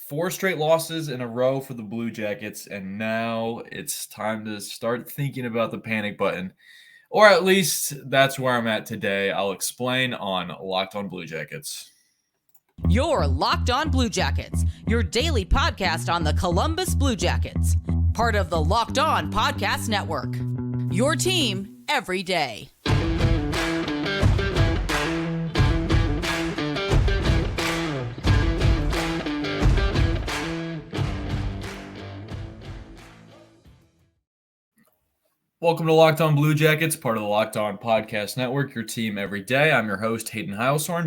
4 straight losses in a row for the Blue Jackets, and now it's time to start thinking about the panic button. Or at least that's where I'm at today. I'll explain on Locked On Blue Jackets. You're Locked On Blue Jackets, your daily podcast on the Columbus Blue Jackets, part of the Locked On Podcast Network. Your team every day. Welcome to Locked On Blue Jackets, part of the Locked On Podcast Network, your team every day. I'm your host, Hayden.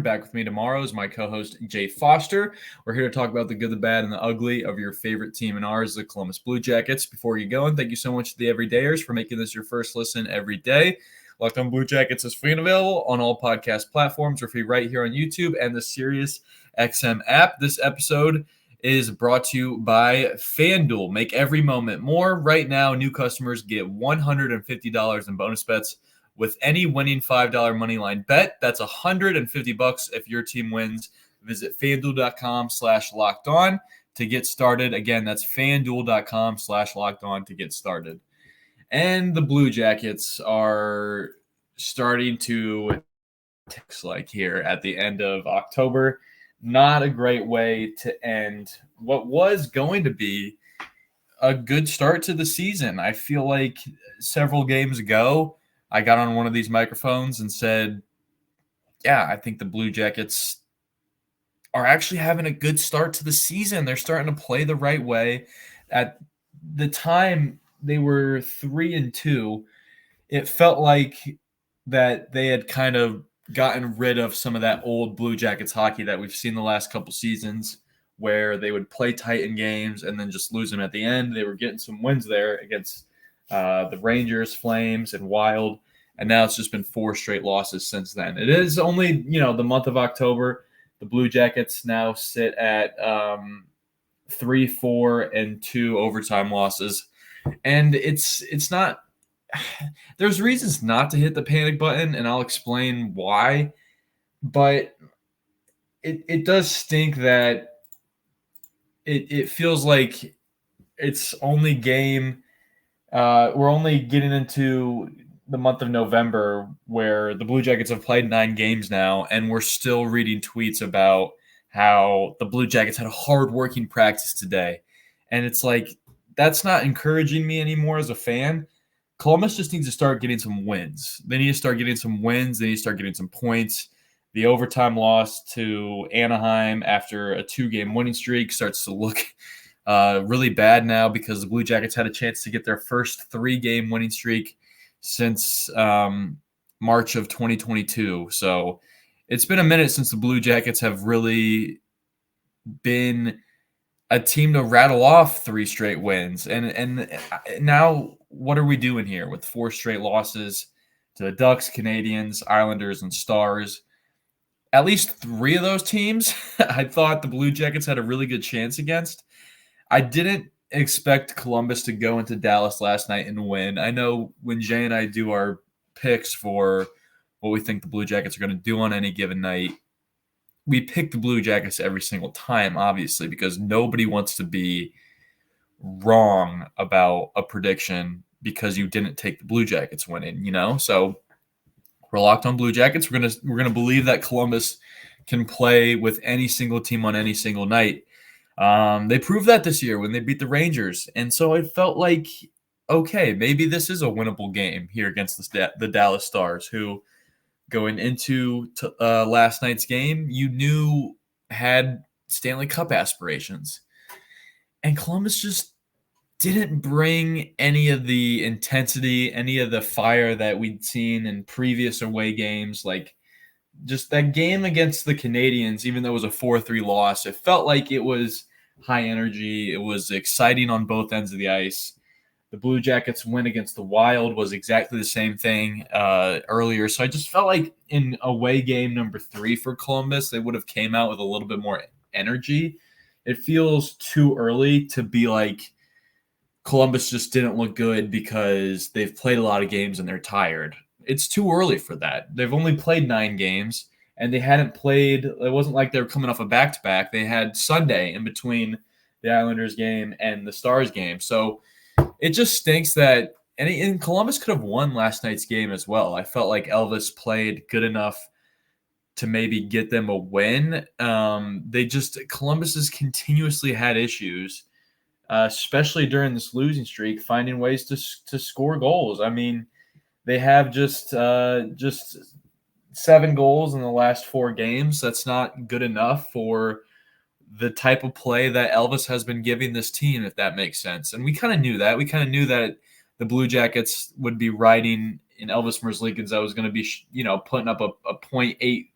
Back with me tomorrow is my co-host, Jay Foster. We're here to talk about the good, the bad, and the ugly of your favorite team and ours, the Columbus Blue Jackets. Before you go, and thank you so much to the everydayers for making this your first listen every day. Locked On Blue Jackets is free and available on all podcast platforms. We're free right here on YouTube and the SiriusXM app. This episode is brought to you by FanDuel. Make every moment more. Right now, new customers get $150 in bonus bets with any winning $5 moneyline bet. That's $150 if your team wins. Visit FanDuel.com/lockedon to get started. Again, that's FanDuel.com/lockedon to get started. And the Blue Jackets are starting to looks like here at the end of October. Not a great way to end what was going to be a good start to the season. I feel like several games ago, I got on one of these microphones and said, yeah, I think the Blue Jackets are actually having a good start to the season. They're starting to play the right way. At the time, they were 3-2. It felt like that they had kind of gotten rid of some of that old Blue Jackets hockey that we've seen the last couple seasons, where they would play tight in games and then just lose them at the end. They were getting some wins there against the Rangers, Flames, and Wild, and now it's just been 4 straight losses since then. It is only, the month of October. The Blue Jackets now sit at 3-4-2 overtime losses, and it's not. There's reasons not to hit the panic button, and I'll explain why. But it does stink that it feels like it's only game. We're only getting into the month of November, where the Blue Jackets have played 9 games now, and we're still reading tweets about how the Blue Jackets had a hard-working practice today. And it's like, that's not encouraging me anymore as a fan. Columbus just needs to start getting some wins. They need to start getting some wins. They need to start getting some points. The overtime loss to Anaheim after a 2-game winning streak starts to look really bad now, because the Blue Jackets had a chance to get their first 3-game winning streak since March of 2022. So it's been a minute since the Blue Jackets have really been a team to rattle off 3 straight wins. And now what are we doing here with 4 straight losses to the Ducks, Canadiens, Islanders, and Stars? At least 3 of those teams I thought the Blue Jackets had a really good chance against. I didn't expect Columbus to go into Dallas last night and win. I know when Jay and I do our picks for what we think the Blue Jackets are going to do on any given night, we pick the Blue Jackets every single time, obviously, because nobody wants to be wrong about a prediction because you didn't take the Blue Jackets winning, So we're locked on Blue Jackets. We're gonna believe that Columbus can play with any single team on any single night. They proved that this year when they beat the Rangers, and so it felt like, okay, maybe this is a winnable game here against the Dallas Stars, who, going into last night's game, you knew had Stanley Cup aspirations. And Columbus just didn't bring any of the intensity, any of the fire that we'd seen in previous away games. Like, just that game against the Canadiens, even though it was a 4-3 loss, it felt like it was high energy. It was exciting on both ends of the ice. The Blue Jackets win against the Wild was exactly the same thing earlier. So I just felt like in away game number 3 for Columbus, they would have came out with a little bit more energy. It feels too early to be like, Columbus just didn't look good because they've played a lot of games and they're tired. It's too early for that. They've only played 9 games, and they hadn't played. It wasn't like they were coming off a back-to-back. They had Sunday in between the Islanders game, and the Stars game. So it just stinks that and Columbus could have won last night's game as well. I felt like Elvis played good enough to maybe get them a win. Columbus has continuously had issues, especially during this losing streak, finding ways to score goals. I mean, they have just 7 goals in the last 4 games. That's not good enough for the type of play that Elvis has been giving this team, if that makes sense. And we kind of knew that. We kind of knew that the Blue Jackets would be riding in Elvis Merzlikins. I was going to be, putting up a .83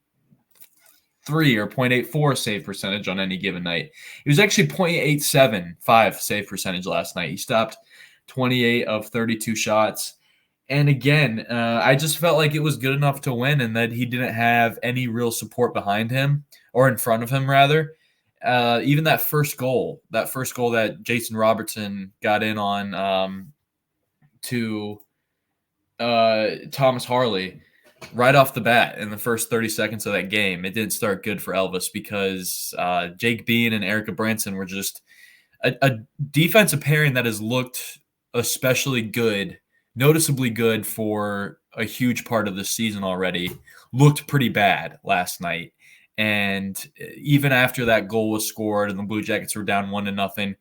or .84 save percentage on any given night. It was actually .875 save percentage last night. He stopped 28 of 32 shots. And again, I just felt like it was good enough to win and that he didn't have any real support behind him, or in front of him, rather. Even that first goal that Jason Robertson got in on to Thomas Harley right off the bat in the first 30 seconds of that game, it didn't start good for Elvis because Jake Bean and Erica Branson were just a defensive pairing that has looked especially good, noticeably good for a huge part of the season already, looked pretty bad last night. And even after that goal was scored and the Blue Jackets were down 1-0,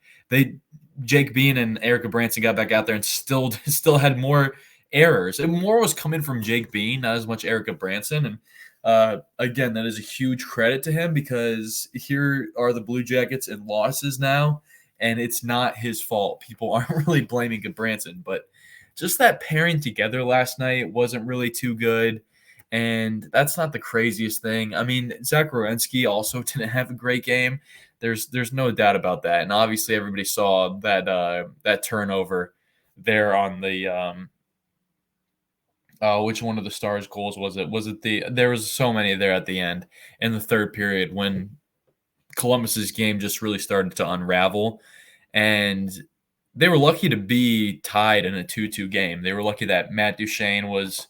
Jake Bean and Erica Branson got back out there and still had more errors. And more was coming from Jake Bean, not as much Erica Branson. And again, that is a huge credit to him because here are the Blue Jackets in losses now, and it's not his fault. People aren't really blaming Branson, but just that pairing together last night wasn't really too good. And that's not the craziest thing. I mean, Zach Werenski also didn't have a great game. There's no doubt about that. And obviously everybody saw that turnover there on the which one of the Stars goals was it? Was it there was so many there at the end in the third period when Columbus's game just really started to unravel. And they were lucky to be tied in a 2-2 game. They were lucky that Matt Duchene was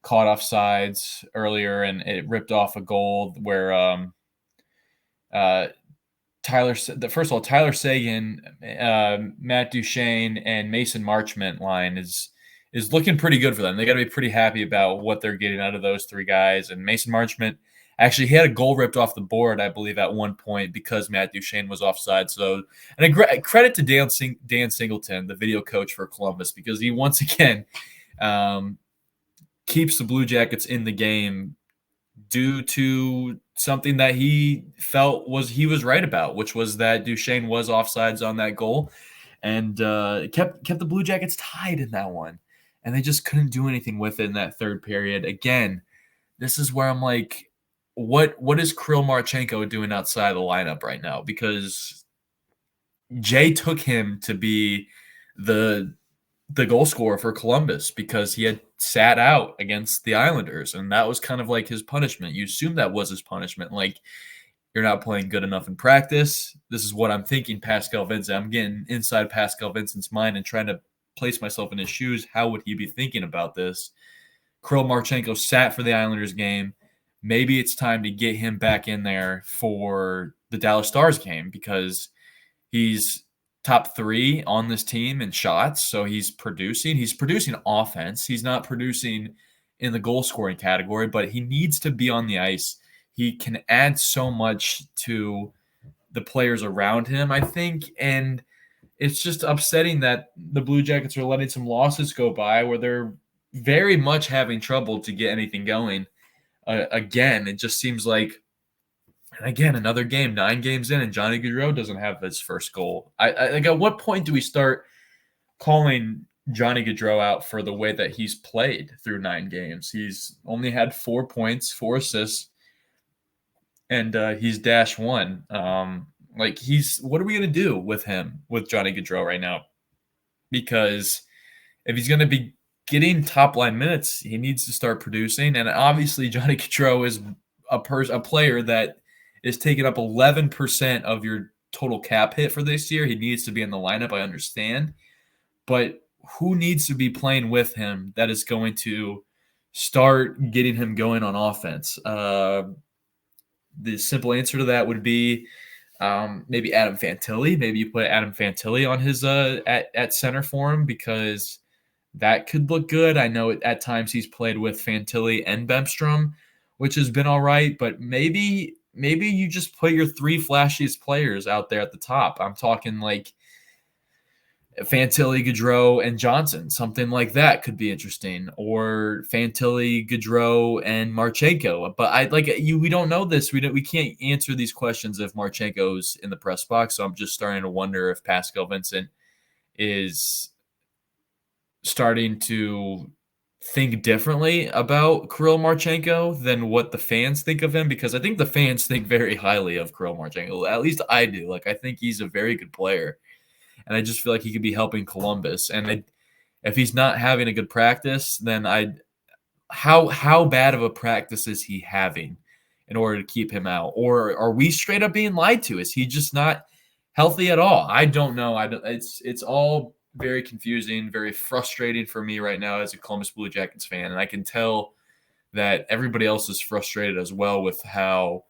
caught off sides earlier and it ripped off a goal where Tyler Seguin, Matt Duchene, and Mason Marchment line is looking pretty good for them. They got to be pretty happy about what they're getting out of those 3 guys. And Mason Marchment, actually, he had a goal ripped off the board, I believe, at one point because Matt Duchene was offside. So, and a credit to Dan Singleton, the video coach for Columbus, because he once again keeps the Blue Jackets in the game due to something that he felt he was right about, which was that Duchene was offsides on that goal, and kept the Blue Jackets tied in that one, and they just couldn't do anything with it in that third period. Again, this is where I'm like, what is Kirill Marchenko doing outside the lineup right now? Because Jay took him to be the goal scorer for Columbus because he had sat out against the Islanders, and that was kind of like his punishment. You assume that was his punishment, like you're not playing good enough in practice. This is what I'm thinking Pascal Vincent. I'm getting inside Pascal Vincent's mind and trying to place myself in his shoes. How would he be thinking about this? Kirill Marchenko sat for the Islanders game. Maybe it's time to get him back in there for the Dallas Stars game because he's top 3 on this team in shots. So he's producing offense. He's not producing in the goal scoring category, but he needs to be on the ice. He can add so much to the players around him, I think. And it's just upsetting that the Blue Jackets are letting some losses go by where they're very much having trouble to get anything going. Again, it just seems like, and again, another game, 9 games in, and Johnny Gaudreau doesn't have his first goal. Like, at what point do we start calling Johnny Gaudreau out for the way that he's played through 9 games? He's only had 4 points, 4 assists, and he's -1. What are we going to do with him, with Johnny Gaudreau right now? Because if he's going to be getting top-line minutes, he needs to start producing. And obviously, Johnny Gaudreau is a player that is taking up 11% of your total cap hit for this year. He needs to be in the lineup, I understand. But who needs to be playing with him that is going to start getting him going on offense? The simple answer to that would be Maybe Adam Fantilli. Maybe you put Adam Fantilli on his at center for him because that could look good. I know at times he's played with Fantilli and Bemstrom, which has been all right. But maybe you just put your three flashiest players out there at the top. I'm talking like Fantilli, Gaudreau, and Johnson. Something like that could be interesting. Or Fantilli, Gaudreau, and Marchenko. But we don't know this. We can't answer these questions if Marchenko's in the press box. So I'm just starting to wonder if Pascal Vincent is starting to think differently about Kirill Marchenko than what the fans think of him, because I think the fans think very highly of Kirill Marchenko. At least I do. Like, I think he's a very good player, and I just feel like he could be helping Columbus. And if he's not having a good practice, then how bad of a practice is he having in order to keep him out? Or are we straight up being lied to? Is he just not healthy at all? I don't know. It's all very confusing, very frustrating for me right now as a Columbus Blue Jackets fan. And I can tell that everybody else is frustrated as well with how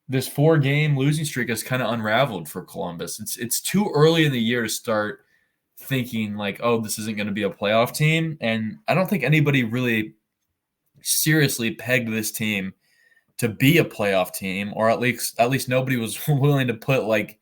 this 4-game losing streak has kind of unraveled for Columbus. It's too early in the year to start thinking like, oh, this isn't going to be a playoff team. And I don't think anybody really seriously pegged this team to be a playoff team, or at least nobody was willing to put like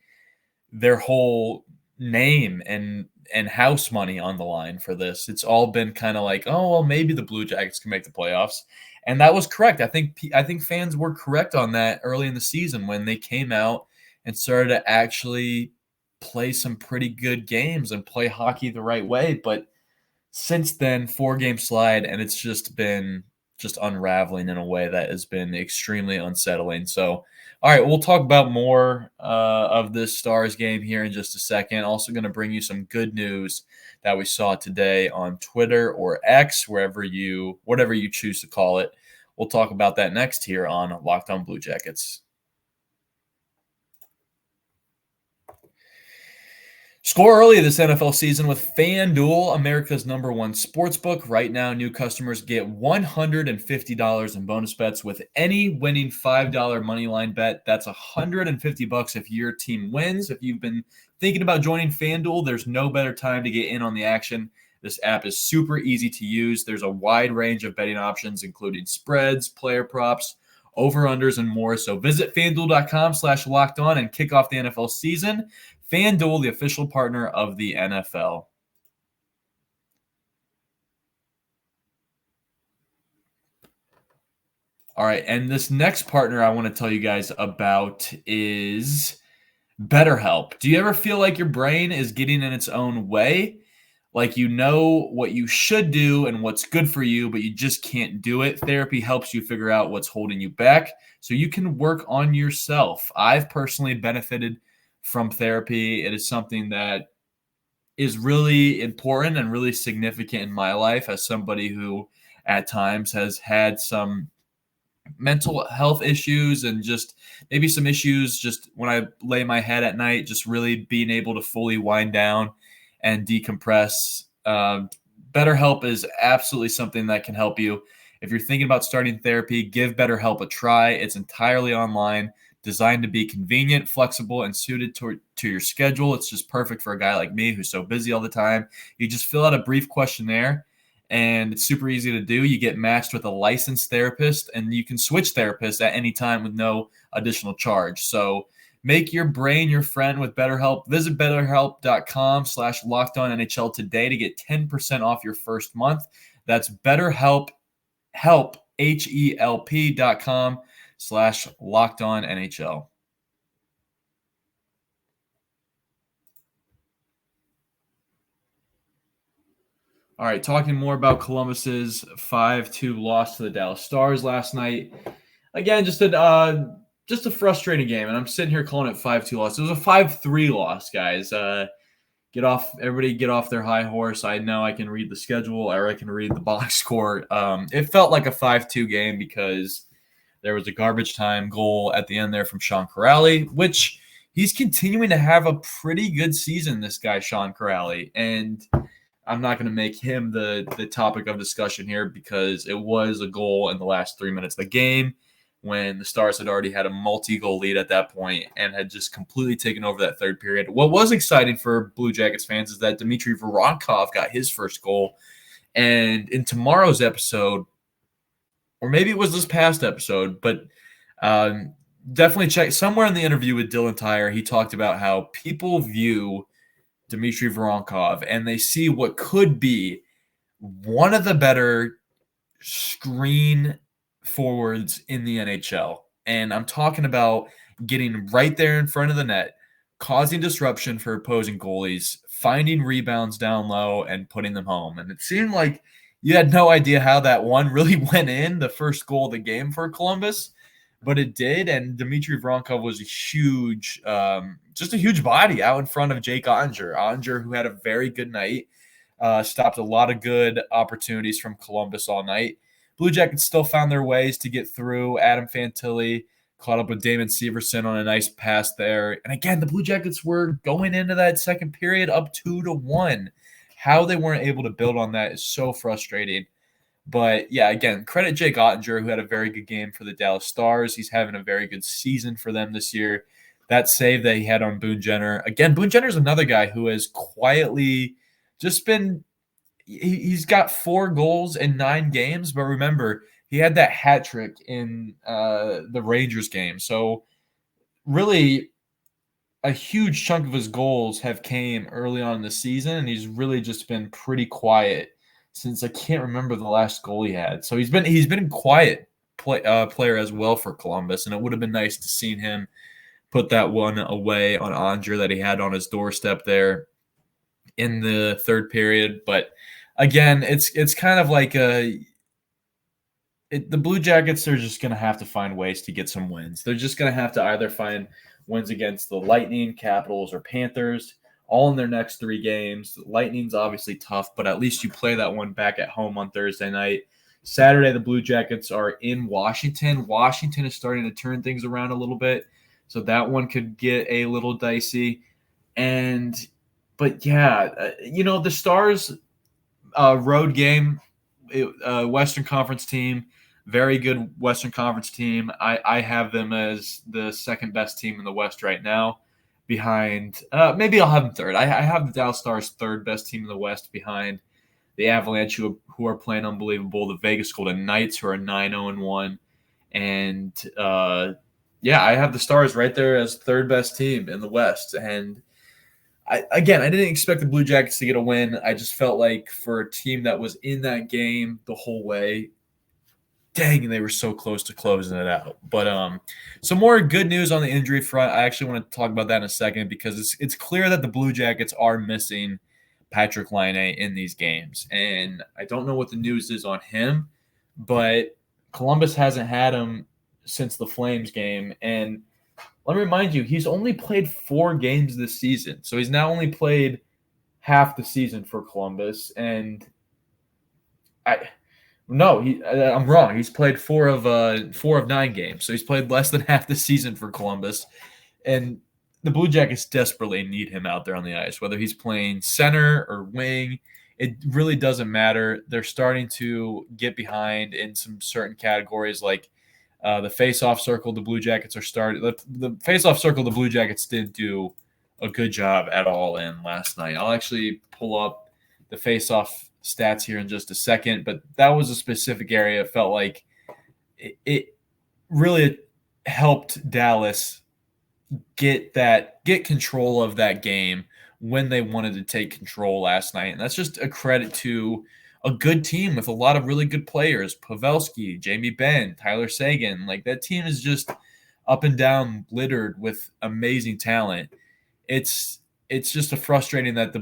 their whole name and house money on the line for this. It's all been kind of like, oh, well, maybe the Blue Jackets can make the playoffs. And that was correct. I think fans were correct on that early in the season when they came out and started to actually play some pretty good games and play hockey the right way. But since then, 4-game slide, and it's just been unraveling in a way that has been extremely unsettling. So, all right, we'll talk about more of this Stars game here in just a second. Also going to bring you some good news that we saw today on Twitter or X, whatever you choose to call it. We'll talk about that next here on Locked On Blue Jackets. Score early this NFL season with FanDuel, America's #1 sportsbook. Right now, new customers get $150 in bonus bets with any winning $5 moneyline bet. That's $150 if your team wins. If you've been thinking about joining FanDuel, there's no better time to get in on the action. This app is super easy to use. There's a wide range of betting options, including spreads, player props, over-unders, and more. So visit FanDuel.com/lockedon and kick off the NFL season. FanDuel, the official partner of the NFL. All right, and this next partner I want to tell you guys about is BetterHelp. Do you ever feel like your brain is getting in its own way? Like you know what you should do and what's good for you, but you just can't do it? Therapy helps you figure out what's holding you back so you can work on yourself. I've personally benefited from therapy. It is something that is really important and really significant in my life as somebody who at times has had some mental health issues and just maybe some issues just when I lay my head at night, just really being able to fully wind down and decompress. BetterHelp is absolutely something that can help you. If you're thinking about starting therapy, give BetterHelp a try. It's entirely online, designed to be convenient, flexible, and suited to your schedule. It's just perfect for a guy like me who's so busy all the time. You just fill out a brief questionnaire, and it's super easy to do. You get matched with a licensed therapist, and you can switch therapists at any time with no additional charge. So make your brain your friend with BetterHelp. Visit BetterHelp.com/LockedOnNHL today to get 10% off your first month. That's BetterHelp, HELP.com/LockedOnNHL. All right, talking more about Columbus's 5-2 loss to the Dallas Stars last night. Again, just a frustrating game, and I'm sitting here calling it 5-2 loss. It was a 5-3 loss, guys. Everybody get off their high horse. I know I can read the schedule, or I can read the box score. It felt like a 5-2 game because there was a garbage time goal at the end there from Sean Kuraly, which he's continuing to have a pretty good season, this guy, Sean Kuraly. And I'm not going to make him the topic of discussion here because it was a goal in the last 3 minutes of the game. when the Stars had already had a multi-goal lead at that point and had just completely taken over that third period. What was exciting for Blue Jackets fans is that Dmitry Voronkov got his first goal. And in tomorrow's episode, or maybe it was this past episode, but definitely check somewhere in the interview with Dylan Tyre, he talked about how people view Dmitry Voronkov and they see what could be one of the better screen forwards in the NHL. And I'm talking about getting right there in front of the net, causing disruption for opposing goalies, finding rebounds down low and putting them home. And it seemed like you had no idea how that one really went in, the first goal of the game for Columbus, but it did. And Dmitry Voronkov was a huge, just a huge body out in front of Jake Ottinger. Ottinger, who had a very good night, stopped a lot of good opportunities from Columbus all night. Blue Jackets still found their ways to get through. Adam Fantilli caught up with Damon Severson on a nice pass there. And again, the Blue Jackets were going into that second period up 2-1. How they weren't able to build on that is so frustrating. But yeah, again, credit Jake Ottinger, who had a very good game for the Dallas Stars. He's having a very good season for them this year. That save that he had on Boone Jenner. Again, Boone Jenner's another guy who has quietly just been – he's got 4 goals in 9 games. But remember, he had that hat trick in the Rangers game. So really a huge chunk of his goals have came early on in the season, and he's really just been pretty quiet since I can't remember the last goal he had. So he's been a quiet player as well for Columbus, and it would have been nice to see him put that one away on Andre that he had on his doorstep there in the third period. But again, it's kind of like the Blue Jackets are just going to have to find ways to get some wins. They're just going to have to either find wins against the Lightning, Capitals, or Panthers, all in their next 3 games. Lightning's obviously tough, but at least you play that one back at home on Thursday night. Saturday, the Blue Jackets are in Washington. Washington is starting to turn things around a little bit, so that one could get a little dicey. But yeah, the Stars road game, Western Conference team, very good Western Conference team. I have them as the second best team in the West right now, behind maybe I'll have them third. I have the Dallas Stars third best team in the West, behind the Avalanche, who are playing unbelievable, the Vegas Golden Knights, who are 9-0-1, and I have the Stars right there as third best team in the West. And I didn't expect the Blue Jackets to get a win. I just felt like for a team that was in that game the whole way, dang, they were so close to closing it out. But some more good news on the injury front. I actually want to talk about that in a second, because it's clear that the Blue Jackets are missing Patrick Laine in these games. And I don't know what the news is on him, but Columbus hasn't had him since the Flames game. And let me remind you, he's only played 4 games this season. So he's now only played half the season for Columbus. And I'm wrong. He's played 4 of 9 games. So he's played less than half the season for Columbus. And the Blue Jackets desperately need him out there on the ice, whether he's playing center or wing. It really doesn't matter. They're starting to get behind in some certain categories, like the face-off circle. The Blue Jackets are starting. The face-off circle, the Blue Jackets didn't do a good job at all in last night. I'll actually pull up the face-off stats here in just a second, but that was a specific area. It felt like it really helped Dallas get control of that game when they wanted to take control last night. And that's just a credit to a good team with a lot of really good players. Pavelski, Jamie Benn, Tyler Seguin. Like, that team is just up and down littered with amazing talent. It's just frustrating that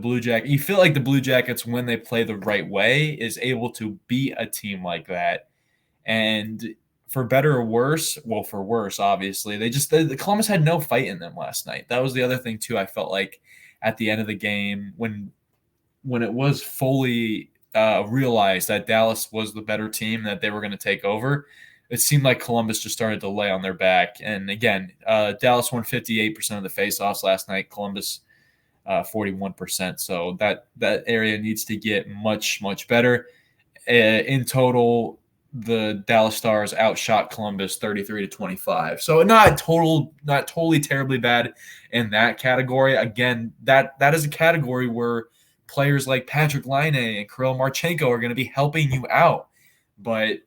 you feel like the Blue Jackets, when they play the right way, is able to beat a team like that. And for better or worse, well, for worse, obviously, the Columbus had no fight in them last night. That was the other thing too. I felt like at the end of the game, when it was fully realized that Dallas was the better team, that they were going to take over, it seemed like Columbus just started to lay on their back. And again, Dallas won 58% of the faceoffs last night. Columbus 41%. So that area needs to get much, much better. In total, the Dallas Stars outshot Columbus 33-25. So not totally terribly bad in that category. Again, that is a category where players like Patrick Laine and Kirill Marchenko are going to be helping you out. But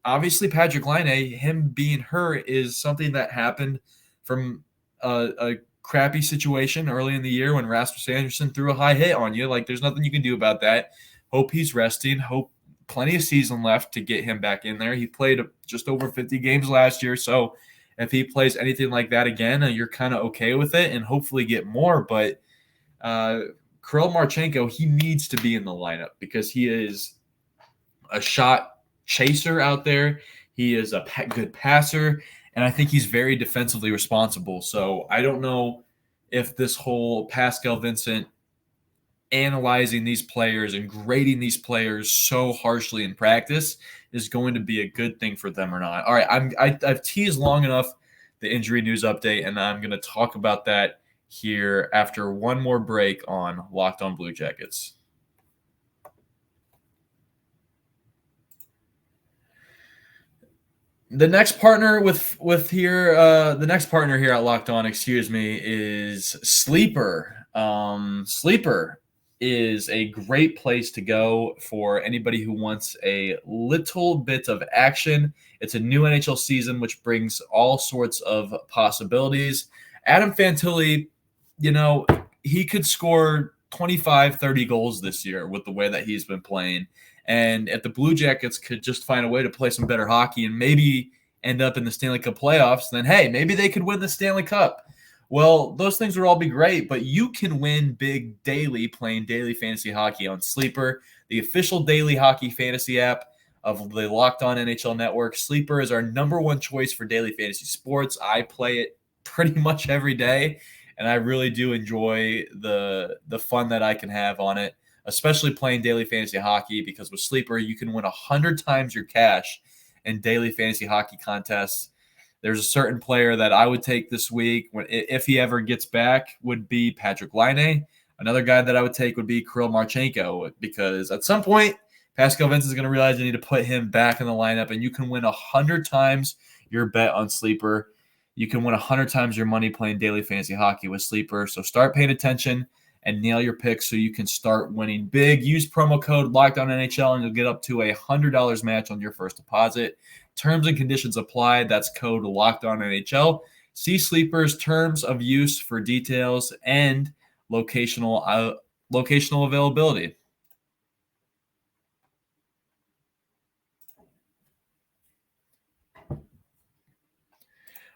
obviously Patrick Laine, him being hurt is something that happened from a crappy situation early in the year when Rasmus Anderson threw a high hit on you. Like, there's nothing you can do about that. Hope he's resting. Hope plenty of season left to get him back in there. He played just over 50 games last year, so if he plays anything like that again, you're kind of okay with it and hopefully get more. But Kirill Marchenko, he needs to be in the lineup because he is a shot chaser out there. He is a good passer, and I think he's very defensively responsible. So I don't know if this whole Pascal Vincent analyzing these players and grading these players so harshly in practice is going to be a good thing for them or not. All right, I've teased long enough the injury news update, and I'm going to talk about that here after one more break on Locked On Blue Jackets. The next partner the next partner here at Locked On, is Sleeper. Sleeper is a great place to go for anybody who wants a little bit of action. It's a new NHL season, which brings all sorts of possibilities. Adam Fantilli, he could score 25, 30 goals this year with the way that he's been playing. And if the Blue Jackets could just find a way to play some better hockey and maybe end up in the Stanley Cup playoffs, then, hey, maybe they could win the Stanley Cup. Well, those things would all be great, but you can win big daily playing daily fantasy hockey on Sleeper, the official daily hockey fantasy app of the Locked On NHL Network. Sleeper is our number one choice for daily fantasy sports. I play it pretty much every day, and I really do enjoy the fun that I can have on it, especially playing daily fantasy hockey, because with Sleeper, you can win 100 times your cash in daily fantasy hockey contests. There's a certain player that I would take this week, if he ever gets back, would be Patrick Laine. Another guy that I would take would be Kirill Marchenko, because at some point, Pascal Vincent is going to realize you need to put him back in the lineup, and you can win 100 times your bet on Sleeper. You can win 100 times your money playing daily fantasy hockey with Sleeper. So start paying attention and nail your picks so you can start winning big. Use promo code LOCKEDONNHL and you'll get up to $100 match on your first deposit. Terms and conditions apply. That's code LOCKEDONNHL. See Sleeper's terms of use for details and locational availability.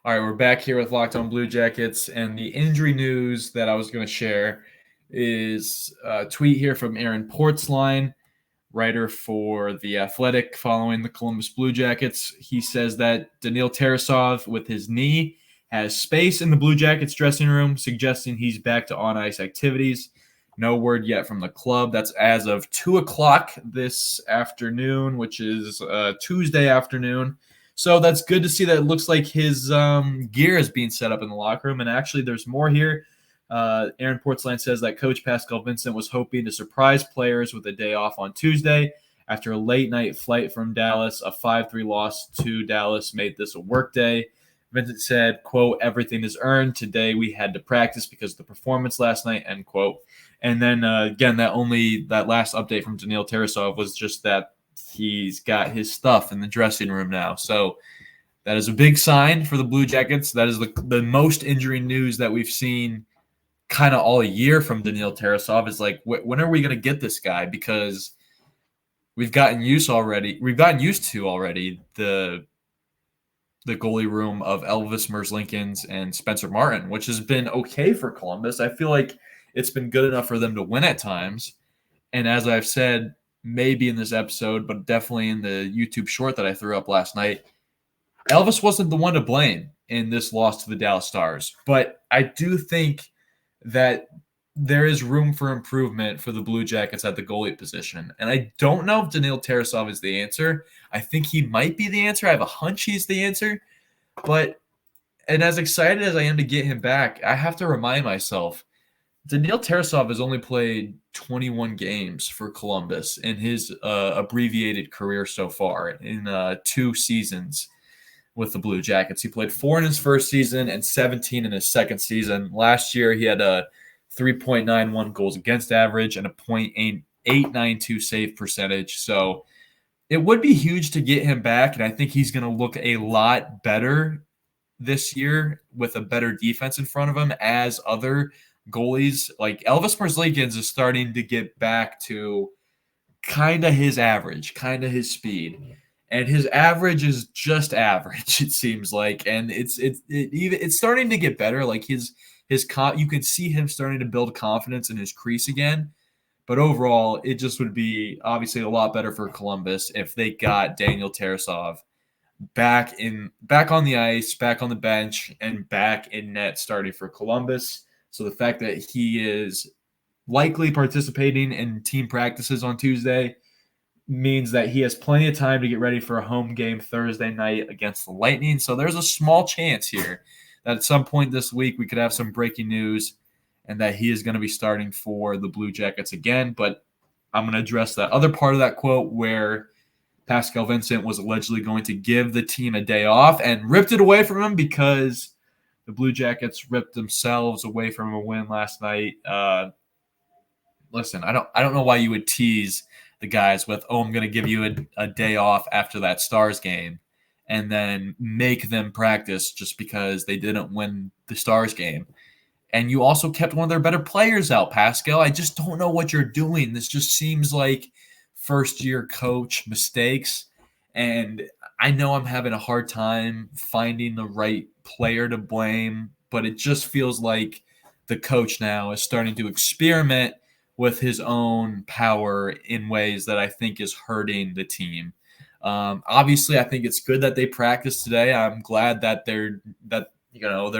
All right, we're back here with Locked On Blue Jackets, and the injury news that I was going to share is a tweet here from Aaron Portzline, writer for The Athletic, following the Columbus Blue Jackets. He says that Daniil Tarasov, with his knee, has space in the Blue Jackets dressing room, suggesting he's back to on-ice activities. No word yet from the club. That's as of 2 o'clock this afternoon, which is Tuesday afternoon. So that's good to see that it looks like his gear is being set up in the locker room. And actually, there's more here. Aaron Portzline says that Coach Pascal Vincent was hoping to surprise players with a day off on Tuesday. After a late-night flight from Dallas, a 5-3 loss to Dallas made this a work day. Vincent said, quote, "Everything is earned. Today we had to practice because of the performance last night," end quote. And then, again, that last update from Daniil Tarasov was just that he's got his stuff in the dressing room now. So that is a big sign for the Blue Jackets. That is the most injury news that we've seen kind of all year from Daniil Tarasov. Is like, when are we going to get this guy? Because we've gotten used to already the goalie room of Elvis Merzlikins and Spencer Martin, which has been okay for Columbus. I feel like it's been good enough for them to win at times. And as I've said, maybe in this episode, but definitely in the YouTube short that I threw up last night, Elvis wasn't the one to blame in this loss to the Dallas Stars. But I do think that there is room for improvement for the Blue Jackets at the goalie position. And I don't know if Daniil Tarasov is the answer. I think he might be the answer. I have a hunch he's the answer. And as excited as I am to get him back, I have to remind myself Daniil Tarasov has only played 21 games for Columbus in his abbreviated career so far in 2 seasons with the Blue Jackets. He played 4 in his first season and 17 in his second season. Last year, he had a 3.91 goals against average and a .892 save percentage. So it would be huge to get him back, and I think he's going to look a lot better this year with a better defense in front of him, as other goalies like Elvis Merzlikins is starting to get back to kind of his average, kind of his speed. And his average is just average, it seems like, and it's starting to get better. Like you can see him starting to build confidence in his crease again. But overall, it just would be obviously a lot better for Columbus if they got Daniil Tarasov back on the ice, back on the bench, and back in net starting for Columbus. So the fact that he is likely participating in team practices on Tuesday means that he has plenty of time to get ready for a home game Thursday night against the Lightning. So there's a small chance here that at some point this week we could have some breaking news and that he is going to be starting for the Blue Jackets again. But I'm going to address that other part of that quote where Pascal Vincent was allegedly going to give the team a day off and ripped it away from him because the Blue Jackets ripped themselves away from a win last night. Listen, I don't know why you would tease the guys with, I'm going to give you a day off after that Stars game and then make them practice just because they didn't win the Stars game. And you also kept one of their better players out, Pascal. I just don't know what you're doing. This just seems like first-year coach mistakes. And I know I'm having a hard time finding the right player to blame, but it just feels like the coach now is starting to experiment with his own power in ways that I think is hurting the team. Obviously, I think it's good that they practiced today. I'm glad that they're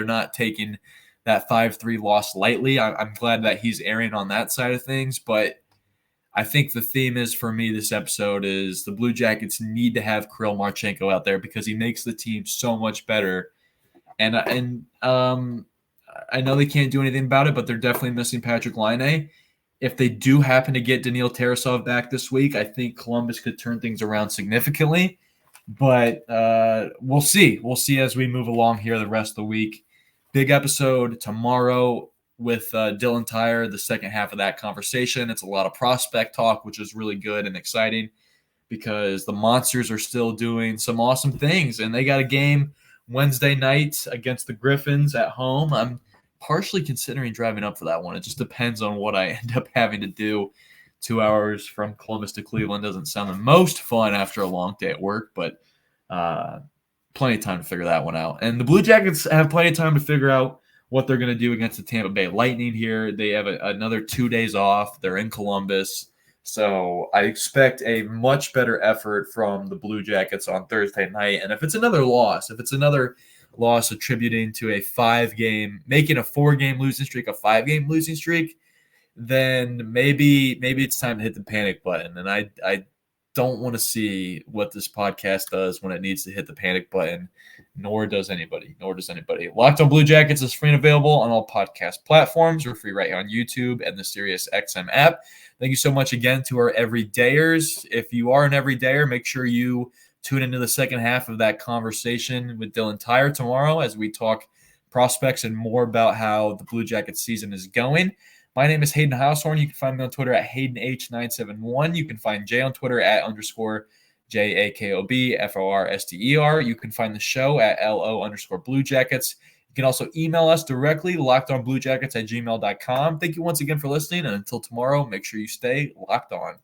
not taking that 5-3 loss lightly. I'm glad that he's erring on that side of things, but I think the theme is for me this episode is the Blue Jackets need to have Kirill Marchenko out there because he makes the team so much better. And I know they can't do anything about it, but they're definitely missing Patrick Laine. If they do happen to get Daniil Tarasov back this week, I think Columbus could turn things around significantly. But we'll see. We'll see as we move along here the rest of the week. Big episode tomorrow with Dylan Tyre, the second half of that conversation. It's a lot of prospect talk, which is really good and exciting because the Monsters are still doing some awesome things. And they got a game Wednesday night against the Griffins at home. I'm partially considering driving up for that one. It just depends on what I end up having to do. 2 hours from Columbus to Cleveland doesn't sound the most fun after a long day at work, but plenty of time to figure that one out. And the Blue Jackets have plenty of time to figure out what they're going to do against the Tampa Bay Lightning here. They have another 2 days off. They're in Columbus. So I expect a much better effort from the Blue Jackets on Thursday night. And if it's another loss attributing to making a 4-game losing streak a 5-game losing streak, then maybe it's time to hit the panic button. And I don't want to see what this podcast does when it needs to hit the panic button, nor does anybody. Locked On Blue Jackets is free and available on all podcast platforms. We're free right here on YouTube and the SiriusXM app. Thank you so much again to our everydayers. If you are an everydayer, make sure you tune into the second half of that conversation with Dylan Tyre tomorrow as we talk prospects and more about how the Blue Jackets season is going. My name is Hayden Househorn. You can find me on Twitter at HaydenH971. You can find Jay on Twitter at _JAKOBFORSTER. You can find the show at LO_Blue Jackets. You can also email us directly, lockedonbluejackets@gmail.com. Thank you once again for listening. And until tomorrow, make sure you stay locked on.